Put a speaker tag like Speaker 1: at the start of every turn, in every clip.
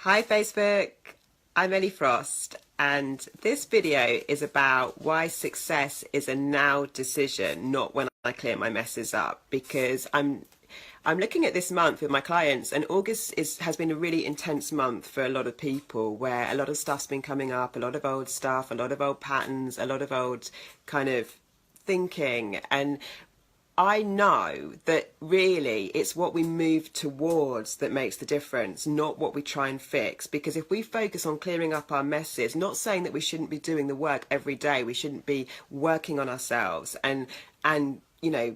Speaker 1: Hi Facebook, I'm Ellie Frost, and this video is about why success is a now decision, not when I clear my messes up, because I'm looking at this month with my clients, and August has been a really intense month for a lot of people, where a lot of stuff's been coming up, a lot of old stuff, a lot of old patterns, a lot of old kind of thinking. And I know that really it's what we move towards that makes the difference, not what we try and fix. Because if we focus on clearing up our messes, not saying that we shouldn't be doing the work every day, we shouldn't be working on ourselves and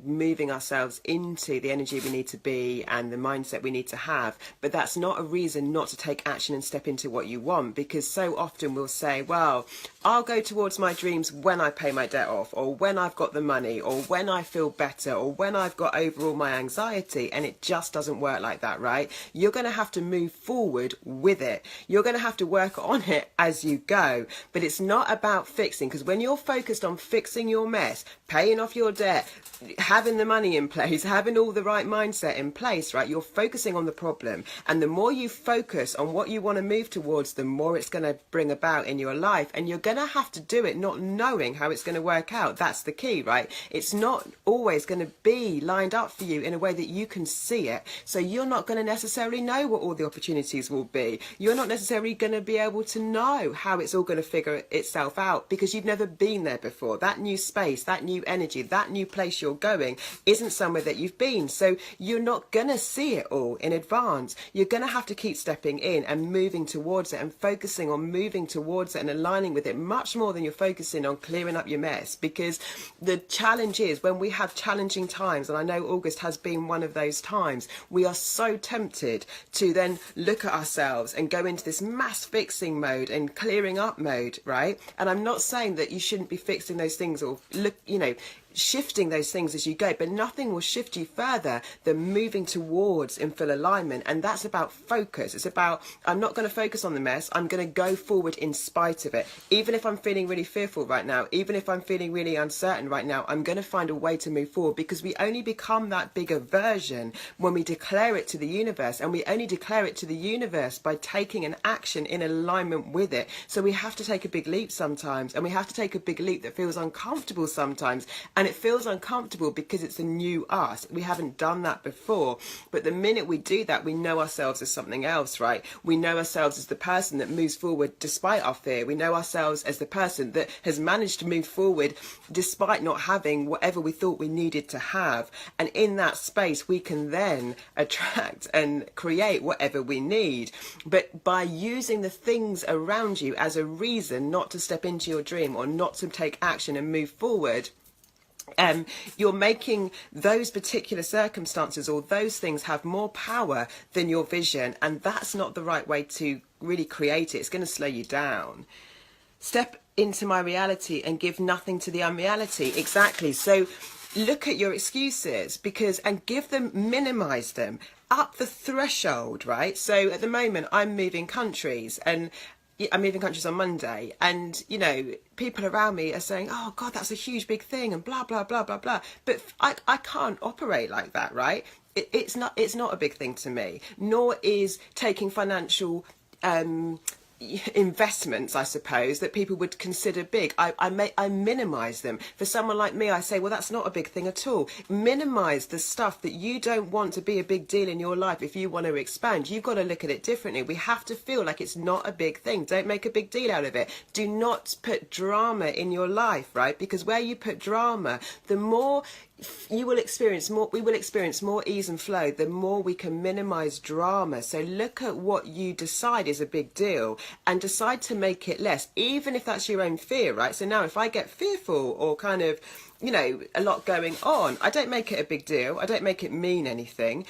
Speaker 1: moving ourselves into the energy we need to be and the mindset we need to have. But that's not a reason not to take action and step into what you want, because so often we'll say, well, I'll go towards my dreams when I pay my debt off, or when I've got the money, or when I feel better, or when I've got over all my anxiety. And it just doesn't work like that, right? You're going to have to move forward with it. You're going to have to work on it as you go. But it's not about fixing, because when you're focused on fixing your mess, paying off your debt, having the money in place, having all the right mindset in place, right? You're focusing on the problem. And the more you focus on what you want to move towards, the more it's going to bring about in your life. And you're going to have to do it not knowing how it's going to work out. That's the key, right? It's not always going to be lined up for you in a way that you can see it. So you're not going to necessarily know what all the opportunities will be. You're not necessarily going to be able to know how it's all going to figure itself out, because you've never been there before. That new space, that new energy, that new place you're going isn't somewhere that you've been. So you're not going to see it all in advance. You're going to have to keep stepping in and moving towards it and focusing on moving towards it and aligning with it much more than you're focusing on clearing up your mess. Because the challenge is, when we have challenging times, and I know August has been one of those times, we are so tempted to then look at ourselves and go into this mass fixing mode and clearing up mode, right? And I'm not saying that you shouldn't be fixing those things or shifting those things as you go, but nothing will shift you further than moving towards in full alignment. And that's about focus. It's about, I'm not going to focus on the mess, I'm going to go forward in spite of it. Even if I'm feeling really fearful right now, even if I'm feeling really uncertain right now, I'm going to find a way to move forward, because we only become that bigger version when we declare it to the universe. And we only declare it to the universe by taking an action in alignment with it. So we have to take a big leap sometimes, and we have to take a big leap that feels uncomfortable sometimes. And it feels uncomfortable because it's a new us. We haven't done that before. But the minute we do that, we know ourselves as something else, right? We know ourselves as the person that moves forward despite our fear. We know ourselves as the person that has managed to move forward despite not having whatever we thought we needed to have. And in that space, we can then attract and create whatever we need. But by using the things around you as a reason not to step into your dream or not to take action and move forward, you're making those particular circumstances or those things have more power than your vision. And that's not the right way to really create it. It's going to slow you down. Step into my reality and give nothing to the unreality. Exactly. So look at your excuses, and give them, minimize them, up the threshold, right? So at the moment I'm moving countries, and I'm moving countries on Monday, and people around me are saying, oh God, that's a huge big thing, and blah blah blah blah blah. But I can't operate like that, right? It's not a big thing to me, nor is taking financial investments, I suppose, that people would consider big. I minimize them. For someone like me, I say, well, that's not a big thing at all. Minimize the stuff that you don't want to be a big deal in your life. If you want to expand, you've got to look at it differently. We have to feel like it's not a big thing. Don't make a big deal out of it. Do not put drama in your life, right? Because where you put drama, the more we will experience more ease and flow, the more we can minimize drama. So look at what you decide is a big deal and decide to make it less, even if that's your own fear, right? So now if I get fearful or kind of, a lot going on, I don't make it a big deal. I don't make it mean anything.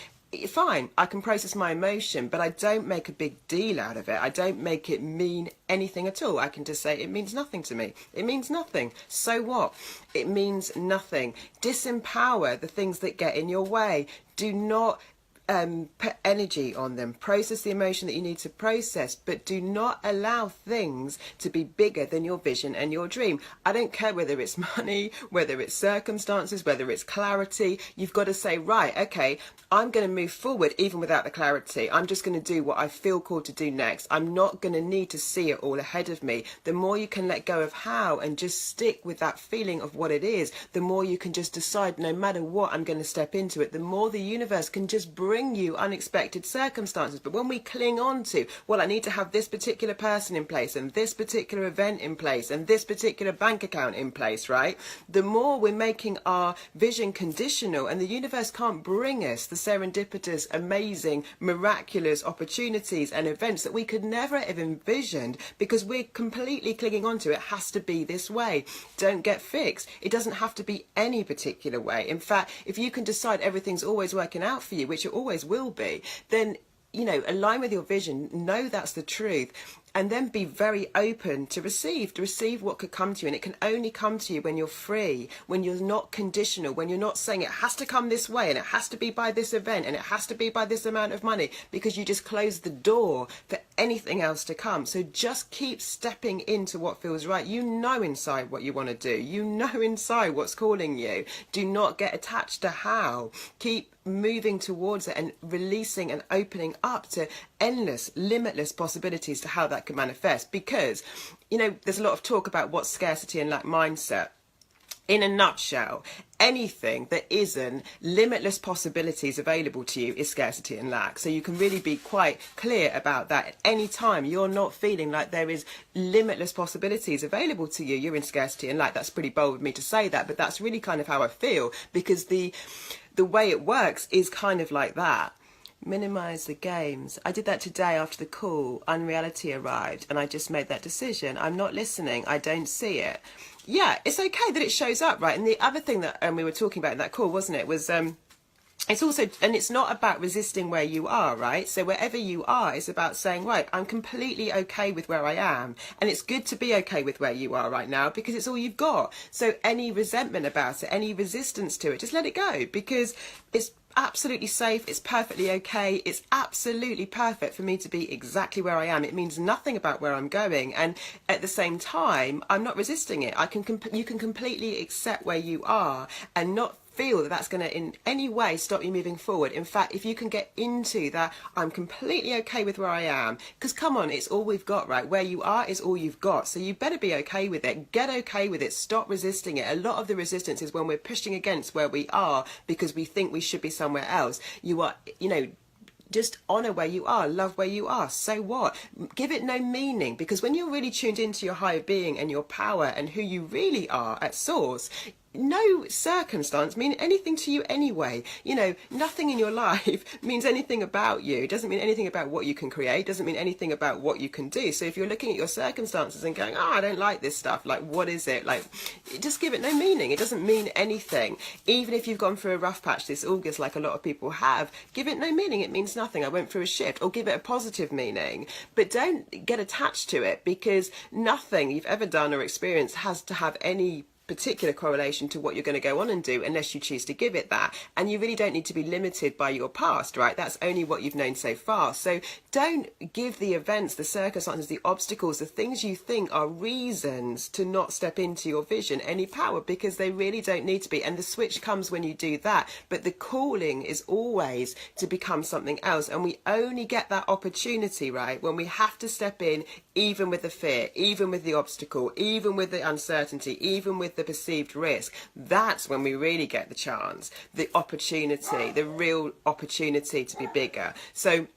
Speaker 1: Fine, I can process my emotion, but I don't make a big deal out of it. I don't make it mean anything at all. I can just say it means nothing to me. It means nothing. So what? It means nothing. Disempower the things that get in your way. Do not put energy on them, process the emotion that you need to process, but do not allow things to be bigger than your vision and your dream. I don't care whether it's money, whether it's circumstances, whether it's clarity. You've got to say, right, okay, I'm going to move forward even without the clarity. I'm just going to do what I feel called to do next. I'm not going to need to see it all ahead of me. The more you can let go of how and just stick with that feeling of what it is, the more you can just decide, no matter what, I'm going to step into it. The more the universe can just bring you unexpected circumstances. But when we cling on to, well, I need to have this particular person in place and this particular event in place and this particular bank account in place, right? The more we're making our vision conditional, and the universe can't bring us the serendipitous, amazing, miraculous opportunities and events that we could never have envisioned because we're completely clinging on to it has to be this way. Don't get fixed. It doesn't have to be any particular way. In fact, if you can decide everything's always working out for you, which it always will be, then, you know, align with your vision, know that's the truth, and then be very open to receive what could come to you. And it can only come to you when you're free, when you're not conditional, when you're not saying it has to come this way and it has to be by this event and it has to be by this amount of money, because you just close the door for anything else to come. So just keep stepping into what feels right. You know inside what you want to do. You know inside what's calling you. Do not get attached to how. Keep moving towards it and releasing and opening up to endless, limitless possibilities to how that can manifest. Because, you know, there's a lot of talk about what's scarcity and lack mindset. In a nutshell, anything that isn't limitless possibilities available to you is scarcity and lack. So you can really be quite clear about that. At any time you're not feeling like there is limitless possibilities available to you, you're in scarcity and lack. That's pretty bold of me to say that, but that's really kind of how I feel, because the way it works is kind of like that. Minimize the games. I did that today after the call. Unreality arrived and I just made that decision. I'm not listening. I don't see it. Yeah, it's okay that it shows up, right? And the other thing that we were talking about in that call, wasn't it, was it's also, and it's not about resisting where you are, right? So wherever you are, it's about saying, right, I'm completely okay with where I am. And it's good to be okay with where you are right now because it's all you've got. So any resentment about it, any resistance to it, just let it go, because it's absolutely safe. It's perfectly okay. It's absolutely perfect for me to be exactly where I am. It means nothing about where I'm going. And at the same time, I'm not resisting it. You can completely accept where you are and not feel that that's going to in any way stop you moving forward. In fact, if you can get into that, I'm completely okay with where I am, because come on, it's all we've got, right? Where you are is all you've got. So you better be okay with it. Get okay with it. Stop resisting it. A lot of the resistance is when we're pushing against where we are because we think we should be somewhere else. You are, you know, just honor where you are, love where you are. So what? Give it no meaning, because when you're really tuned into your higher being and your power and who you really are at source, no circumstance mean anything to you anyway. You know, nothing in your life means anything about you. It doesn't mean anything about what you can create. It doesn't mean anything about what you can do. So if you're looking at your circumstances and going, I don't like this stuff, like, what is it? Like, just give it no meaning. It doesn't mean anything. Even if you've gone through a rough patch this August, like a lot of people have, give it no meaning. It means nothing. I went through a shift. Or give it a positive meaning. But don't get attached to it, because nothing you've ever done or experienced has to have any particular correlation to what you're going to go on and do unless you choose to give it that. And you really don't need to be limited by your past, right? That's only what you've known so far. So don't give the events, the circumstances, the obstacles, the things you think are reasons to not step into your vision any power, because they really don't need to be. And the switch comes when you do that. But the calling is always to become something else. And we only get that opportunity, right, when we have to step in, even with the fear, even with the obstacle, even with the uncertainty, even with the perceived risk. That's when we really get the chance, the opportunity, the real opportunity to be bigger. So,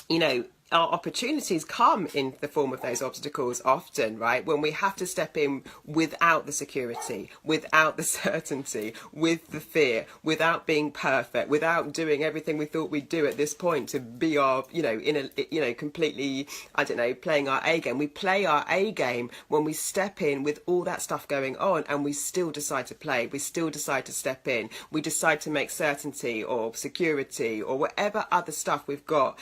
Speaker 1: you know, our opportunities come in the form of those obstacles often, right? When we have to step in without the security, without the certainty, with the fear, without being perfect, without doing everything we thought we'd do at this point to be our, you know, in a, you know, completely, I don't know, playing our A game. We play our A game when we step in with all that stuff going on, and we still decide to play. We still decide to step in. We decide to make certainty or security or whatever other stuff we've got,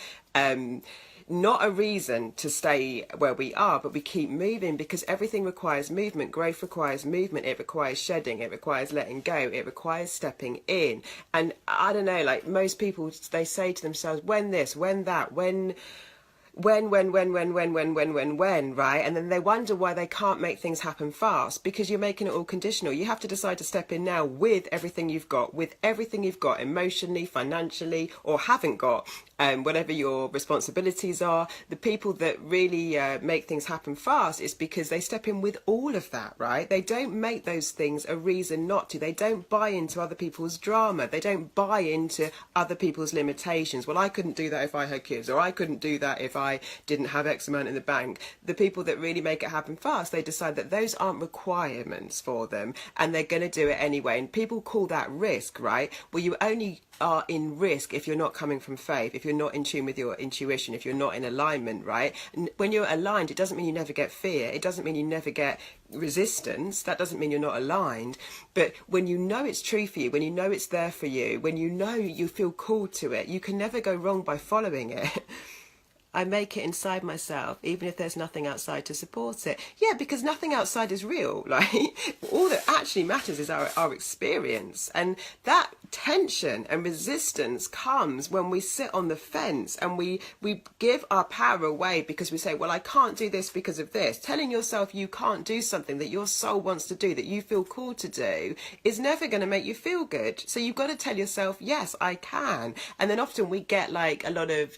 Speaker 1: not a reason to stay where we are, but we keep moving because everything requires movement. Growth requires movement. It requires shedding. It requires letting go. It requires stepping in. And I don't know, like most people, they say to themselves, when this, when that, when, right? And then they wonder why they can't make things happen fast, because you're making it all conditional. You have to decide to step in now with everything you've got, emotionally, financially, or haven't got, whatever your responsibilities are. The people that really make things happen fast is because they step in with all of that, right? They don't make those things a reason not to. They don't buy into other people's drama. They don't buy into other people's limitations. Well, I couldn't do that if I had kids, or I couldn't do that if I didn't have X amount in the bank. The people that really make it happen fast, they decide that those aren't requirements for them and they're going to do it anyway. And people call that risk, right? Well, you only are in risk if you're not coming from faith, if you're not in tune with your intuition, if you're not in alignment, right? And when you're aligned, it doesn't mean you never get fear. It doesn't mean you never get resistance. That doesn't mean you're not aligned. But when you know it's true for you, when you know it's there for you, when you know you feel called to it, you can never go wrong by following it. I make it inside myself, even if there's nothing outside to support it. Yeah, because nothing outside is real. Like, all that actually matters is our experience. And that tension and resistance comes when we sit on the fence and we give our power away because we say, well, I can't do this because of this. Telling yourself you can't do something that your soul wants to do, that you feel called to do, is never going to make you feel good. So you've got to tell yourself, yes, I can. And then often we get like a lot of,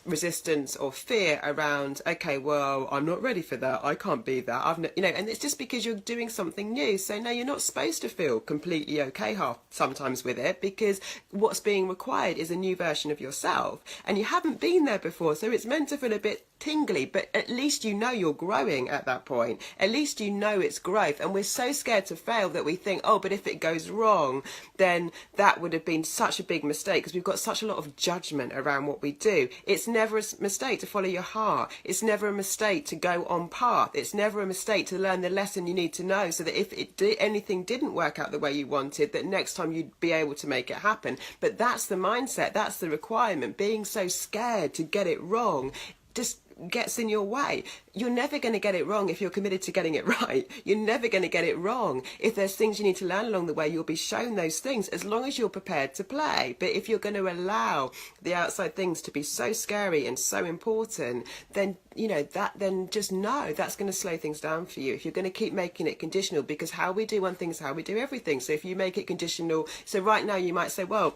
Speaker 1: resistance or fear around, okay, well, I'm not ready for that, I can't be that, and it's just because you're doing something new. So no, you're not supposed to feel completely okay sometimes with it, because what's being required is a new version of yourself, and you haven't been there before, so it's meant to feel a bit tingly, but at least you know you're growing at that point. At least you know it's growth. And we're so scared to fail that we think, oh, but if it goes wrong, then that would have been such a big mistake, because we've got such a lot of judgment around what we do. It's never a mistake to follow your heart. It's never a mistake to go on path. It's never a mistake to learn the lesson you need to know, so that if anything didn't work out the way you wanted, that next time you'd be able to make it happen. But that's the mindset, that's the requirement. Being so scared to get it wrong just gets in your way. You're never going to get it wrong if you're committed to getting it right. You're never going to get it wrong. If there's things you need to learn along the way, you'll be shown those things, as long as you're prepared to play. But if you're going to allow the outside things to be so scary and so important, then then just know that's going to slow things down for you. If you're going to keep making it conditional, because how we do one thing is how we do everything. So if you make it conditional, so right now you might say, well,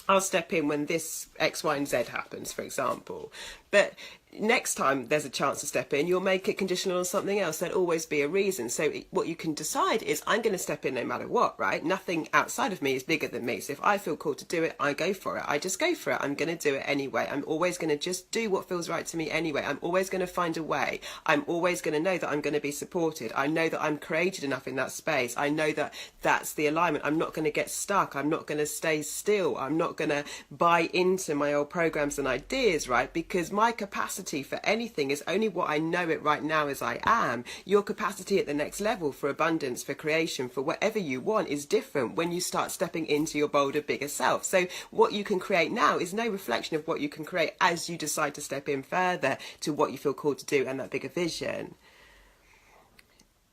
Speaker 1: I'll step in when this X, Y, and Z happens, for example. But next time there's a chance to step in, you'll make it conditional on something else. There'll always be a reason. So what you can decide is, I'm going to step in no matter what, right? Nothing outside of me is bigger than me. So if I feel called to do it, I go for it. I just go for it. I'm going to do it anyway. I'm always going to just do what feels right to me anyway. I'm always going to find a way. I'm always going to know that I'm going to be supported. I know that I'm created enough in that space. I know that that's the alignment. I'm not going to get stuck. I'm not going to stay still. I'm not going to buy into my old programs and ideas, right? Because my capacity for anything is only what I know it right now as I am. Your capacity at the next level for abundance, for creation, for whatever you want is different when you start stepping into your bolder, bigger self. So what you can create now is no reflection of what you can create as you decide to step in further to what you feel called to do and that bigger vision.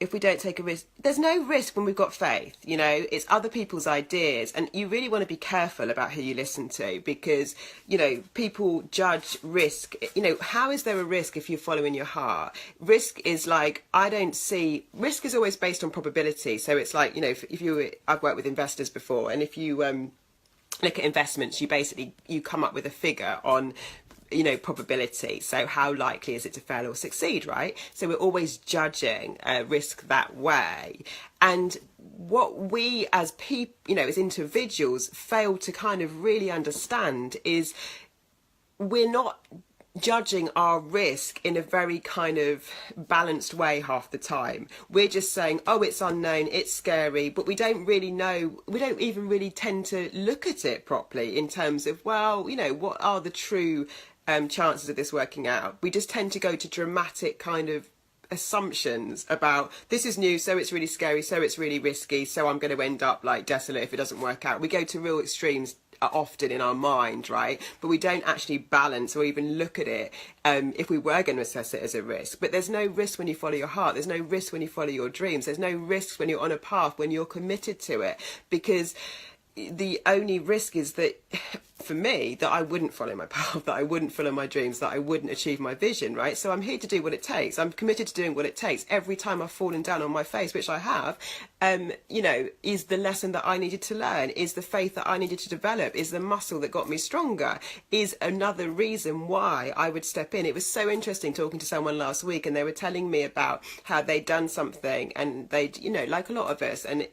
Speaker 1: If we don't take a risk, there's no risk when we've got faith. It's other people's ideas, and you really want to be careful about who you listen to, because people judge risk. How is there a risk if you're following your heart? Risk is like, risk is always based on probability. So it's like, I've worked with investors before, and if you look at investments, you come up with a figure on probability. So how likely is it to fail or succeed, right? So we're always judging risk that way. And what we as people, as individuals, fail to kind of really understand is we're not judging our risk in a very kind of balanced way half the time. We're just saying, oh, it's unknown, it's scary, but we don't even really tend to look at it properly in terms of, well, what are the true chances of this working out? We just tend to go to dramatic kind of assumptions about, this is new, so it's really scary, so it's really risky, so I'm going to end up like desolate if it doesn't work out. We go to real extremes often in our mind, right? But we don't actually balance or even look at it if we were going to assess it as a risk. But there's no risk when you follow your heart. There's no risk when you follow your dreams. There's no risk when you're on a path, when you're committed to it, because the only risk is that, for me, that I wouldn't follow my path, that I wouldn't follow my dreams, that I wouldn't achieve my vision, right? So I'm here to do what it takes. I'm committed to doing what it takes. Every time I've fallen down on my face, which I have, is the lesson that I needed to learn, is the faith that I needed to develop, is the muscle that got me stronger, is another reason why I would step in. It was so interesting talking to someone last week, and they were telling me about how they'd done something and they'd, like a lot of us, and,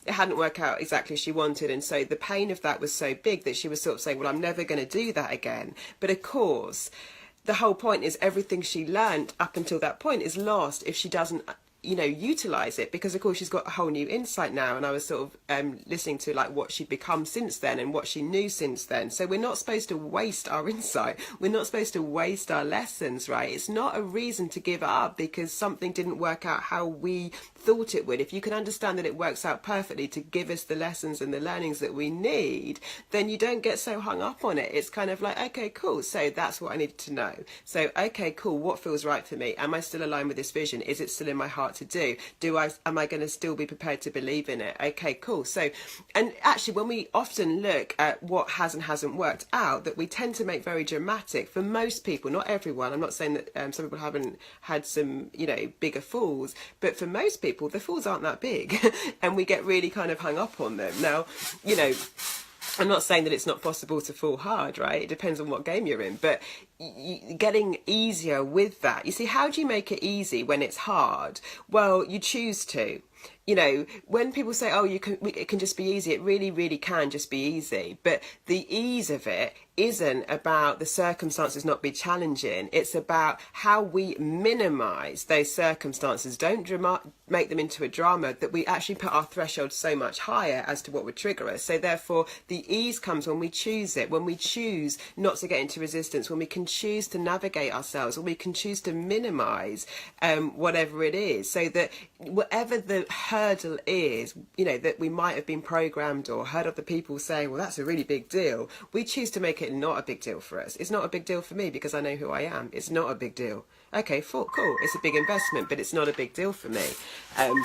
Speaker 1: it hadn't worked out exactly as she wanted. And so the pain of that was so big that she was sort of saying, well, I'm never going to do that again. But of course, the whole point is everything she learned up until that point is lost if she doesn't utilize it, because of course she's got a whole new insight now. And I was sort of listening to like what she'd become since then and what she knew since then. So we're not supposed to waste our insight. We're not supposed to waste our lessons, right? It's not a reason to give up because something didn't work out how we thought it would. If you can understand that it works out perfectly to give us the lessons and the learnings that we need, then you don't get so hung up on it. It's kind of like, okay, cool, so that's what I needed to know. So okay, cool, what feels right for me? Am I still aligned with this vision? Is it still in my heart to do? Am I going to still be prepared to believe in it? Okay, cool. So, and actually when we often look at what has and hasn't worked out, that we tend to make very dramatic, for most people, not everyone. I'm not saying that some people haven't had some bigger falls, but for most people the falls aren't that big and we get really kind of hung up on them. Now, I'm not saying that it's not possible to fall hard, right? It depends on what game you're in, but getting easier with that. You see, how do you make it easy when it's hard? Well, you choose to. When people say, oh, it can just be easy, it really, really can just be easy. But the ease of it isn't about the circumstances not be challenging. It's about how we minimize those circumstances. Don't make them into a drama, that we actually put our threshold so much higher as to what would trigger us. So therefore, the ease comes when we choose it, when we choose not to get into resistance, when we can choose to navigate ourselves, when we can choose to minimize whatever it is, so that whatever the hurdle is, that we might have been programmed or heard other people saying, well, that's a really big deal. We choose to make it not a big deal for us. It's not a big deal for me because I know who I am. It's not a big deal. Okay, cool. It's a big investment, but it's not a big deal for me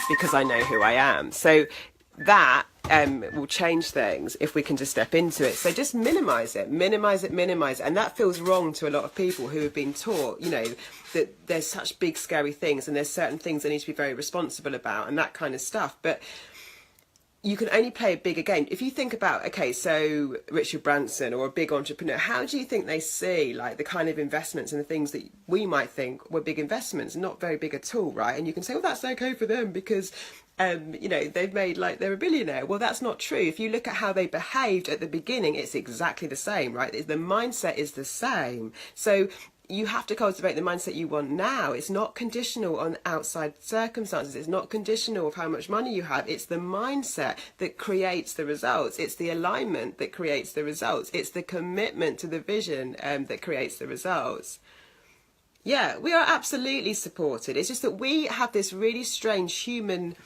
Speaker 1: because I know who I am. So that will change things if we can just step into it. So just minimize it. And that feels wrong to a lot of people who have been taught, that there's such big, scary things and there's certain things they need to be very responsible about and that kind of stuff. But you can only play a bigger game. If you think about, okay, so Richard Branson or a big entrepreneur, how do you think they see like the kind of investments and the things that we might think were big investments, not very big at all, right? And you can say, well, that's okay for them because they've made like they're a billionaire. Well, that's not true. If you look at how they behaved at the beginning, it's exactly the same, right? The mindset is the same. So you have to cultivate the mindset you want now. It's not conditional on outside circumstances. It's not conditional of how much money you have. It's the mindset that creates the results. It's the alignment that creates the results. It's the commitment to the vision that creates the results. Yeah, we are absolutely supported. It's just that we have this really strange human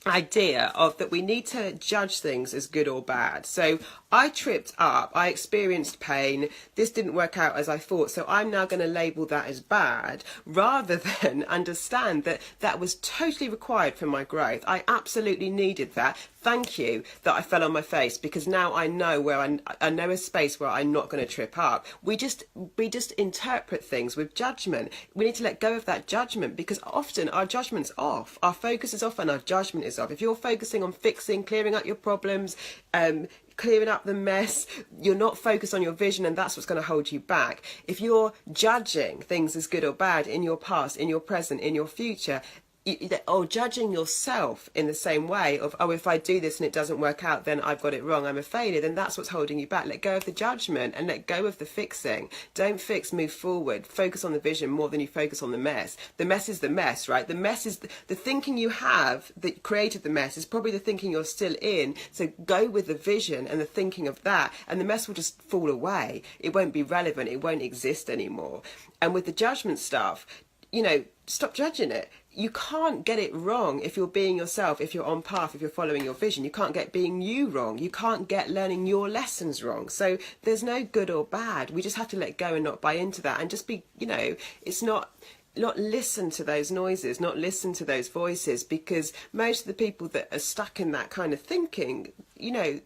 Speaker 1: idea of that we need to judge things as good or bad. So I tripped up, I experienced pain, this didn't work out as I thought, so I'm now going to label that as bad, rather than understand that that was totally required for my growth. I absolutely needed that. Thank you that I fell on my face, because now I know where I know a space where I'm not going to trip up. We just interpret things with judgment. We need to let go of that judgment, because often our judgment's off, our focus is off and our judgment is off. If you're focusing on fixing, clearing up your problems, clearing up the mess, you're not focused on your vision, and that's what's going to hold you back. If you're judging things as good or bad in your past, in your present, in your future, or judging yourself in the same way of, oh, if I do this and it doesn't work out, then I've got it wrong, I'm a failure, then that's what's holding you back. Let go of the judgment and let go of the fixing. Don't fix, move forward. Focus on the vision more than you focus on the mess. The mess is the mess, right? The mess is the thinking you have that created the mess is probably the thinking you're still in. So go with the vision and the thinking of that, and the mess will just fall away. It won't be relevant. It won't exist anymore. And with the judgment stuff, stop judging it. you can't get it wrong if you're being yourself, if you're on path, if you're following your vision. You can't get being you wrong. You can't get learning your lessons wrong. So there's no good or bad. We just have to let go and not buy into that and just be, it's not listen to those noises, not listen to those voices, because most of the people that are stuck in that kind of thinking,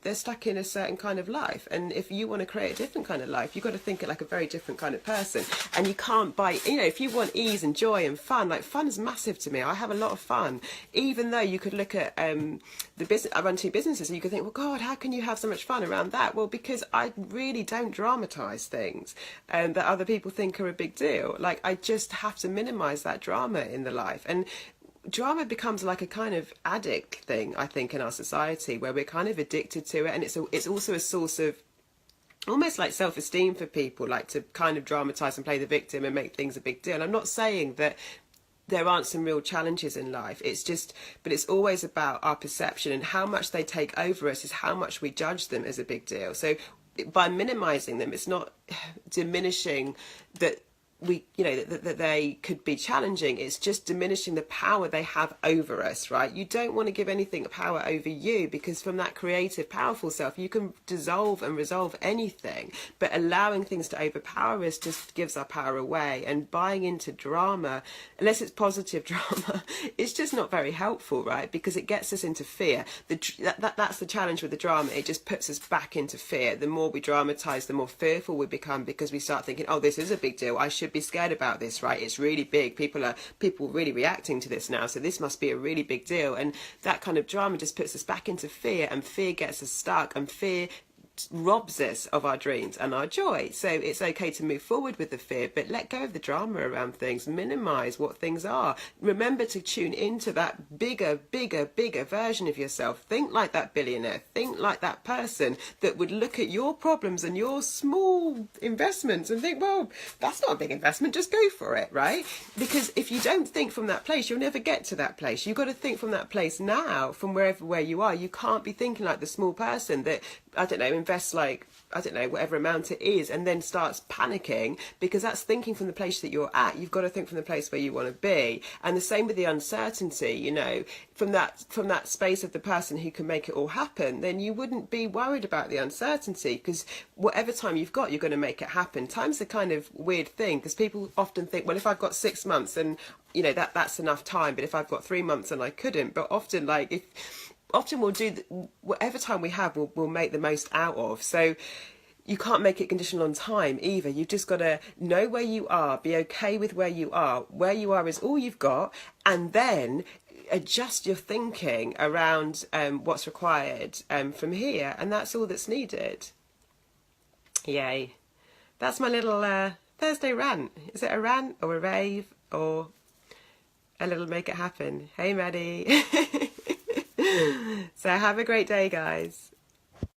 Speaker 1: they're stuck in a certain kind of life. And if you want to create a different kind of life, you've got to think it like a very different kind of person. And you can't buy, if you want ease and joy and fun, like fun is massive to me. I have a lot of fun, even though you could look at the business. I run 2 businesses, and you could think, well, God, how can you have so much fun around that? Well, because I really don't dramatize things that other people think are a big deal. Like, I just have to minimize that drama in the life. And drama becomes like a kind of addict thing, I think, in our society, where we're kind of addicted to it. And it's also a source of almost like self-esteem for people, like to kind of dramatize and play the victim and make things a big deal. I'm not saying that there aren't some real challenges in life. But it's always about our perception, and how much they take over us is how much we judge them as a big deal. So by minimizing them, it's not diminishing that that they could be challenging. It's just diminishing the power they have over us, right? You don't want to give anything power over you, because from that creative, powerful self, you can dissolve and resolve anything. But allowing things to overpower us just gives our power away. And buying into drama, unless it's positive drama, it's just not very helpful, right? Because it gets us into fear. That's the challenge with the drama. It just puts us back into fear. The more we dramatize, the more fearful we become, because we start thinking, oh, this is a big deal. I should be scared about this, right? It's really big. People really reacting to this now, so this must be a really big deal. And that kind of drama just puts us back into fear, and fear gets us stuck, and fear robs us of our dreams and our joy. So it's okay to move forward with the fear, but let go of the drama around things. Minimize what things are. Remember to tune into that bigger version of yourself. Think like that billionaire. Think like that person that would look at your problems and your small investments and think, well, that's not a big investment, just go for it, right? Because if you don't think from that place, you'll never get to that place. You've got to think from that place now, from where you are. You can't be thinking like the small person that, I don't know, invests like, I don't know, whatever amount it is, and then starts panicking, because that's thinking from the place that you're at. You've got to think from the place where you want to be. And the same with the uncertainty, from that space of the person who can make it all happen, then you wouldn't be worried about the uncertainty, because whatever time you've got, you're going to make it happen. Time's a kind of weird thing, because people often think, well, if I've got 6 months, and that's enough time, but if I've got 3 months and I couldn't. But often, we'll do whatever time we have, we'll make the most out of. So you can't make it conditional on time either. You've just got to know where you are, be okay with where you are. Where you are is all you've got, and then adjust your thinking around what's required from here, and that's all that's needed. Yay. That's my little Thursday rant. Is it a rant or a rave or a little make it happen? Hey, Maddie. So have a great day, guys.